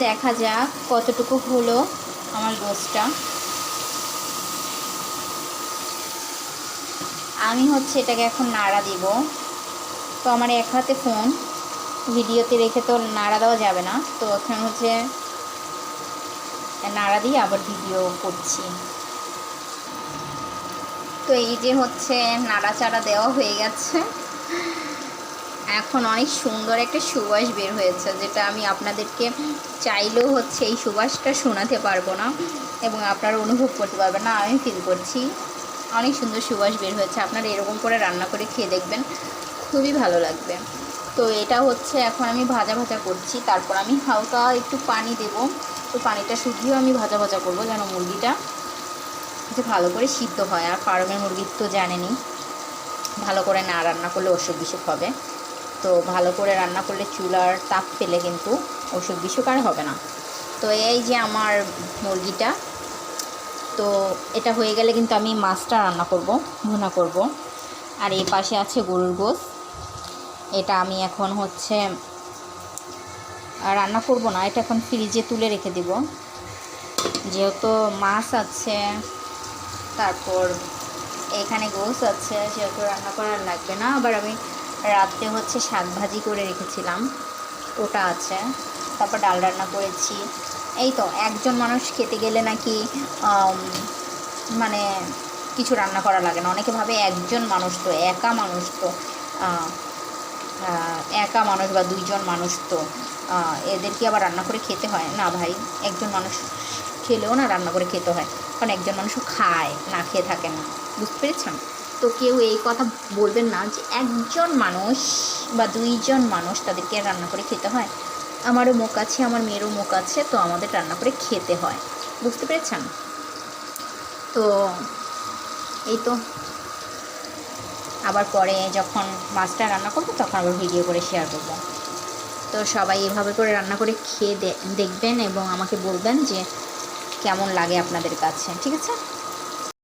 দেখা যাক কতটুকু হলো আমার গোশটা। আমি হচ্ছে এটাকে এখন নাড়া দিব। তো আমার এক হাতে ফোন, ভিডিওতে রেখে তো নাড়া দেওয়া যাবে না, তো এখন হচ্ছে নাড়া দিয়ে আবার ভিডিও করছি। তো এই যে হচ্ছে নাড়াচাড়া দেওয়া হয়ে গেছে, এখন অনেক সুন্দর একটা সুবাস বের হয়েছে, যেটা আমি আপনাদেরকে চাইলেও হচ্ছে এই সুবাসটা শোনাতে পারবো না এবং আপনারা অনুভব করতে পারবেন না। আমি ফিল করছি অনেক সুন্দর সুবাস বের হয়েছে। আপনারা এরকম করে রান্না করে খেয়ে দেখবেন, খুবই ভালো লাগবে। তো এটা হচ্ছে এখন আমি ভাজা ভাজা করছি, তারপর আমি হালকা একটু পানি দেব। তো পানিটা শুকিয়েও আমি ভাজা ভাজা করবো, যেন মুরগিটা যে ভালো করে সিদ্ধ হয়। আর ফার্মের মুরগির তো জানেনই, ভালো করে না রান্না করলে অসুখ বিসুখ হবে। তো ভালো করে রান্না করলে চুলার তাপ পেলে কিন্তু অসুখ বিসুখ আর হবে না। তো এই যে আমার মুরগিটা, তো এটা হয়ে গেলে কিন্তু আমি মাছটা রান্না করব, ভুনা করব। আর এই পাশে আছে গরুর গোশ, এটা আমি এখন হচ্ছে রান্না করব না, এটা এখন ফ্রিজে তুলে রেখে দিব। যেহেতু মাছ আছে, তারপর এখানে গোশ আছে, যেহেতু রান্না করার লাগবে না। আবার আমি রাত্রে হচ্ছে শাক ভাজি করে রেখেছিলাম, ওটা আছে। তারপর ডাল রান্না করেছি। এই তো একজন মানুষ খেতে গেলে নাকি মানে কিছু রান্না করা লাগে না। অনেকে ভাবে একজন মানুষ তো, একা মানুষ তো, একা মানুষ বা দুইজন মানুষ তো এদের কি আবার রান্না করে খেতে হয়? না ভাই, একজন মানুষ খেলেও না রান্না করে খেতে হয়, কারণ একজন মানুষও খায়, না খেয়ে থাকেন না। বুঝতে পেরেছেন? তো কেউ এই কথা বলবেন না যে একজন মানুষ বা দুইজন মানুষ তাদেরকে রান্না করে খেতে হয়। আমারও মুখ আছে, আমার মেয়েরও মুখ আছে, তো আমাদের রান্না করে খেতে হয়। বুঝতে পেরেছেন? তো এই তো আবার পরে যখন মাছটা রান্না করবো তখন আবার ভিডিও করে শেয়ার করব। তো সবাই এভাবে করে রান্না করে খেয়ে দেখবেন এবং আমাকে বলবেন যে কেমন লাগে আপনাদের কাছে। ঠিক আছে?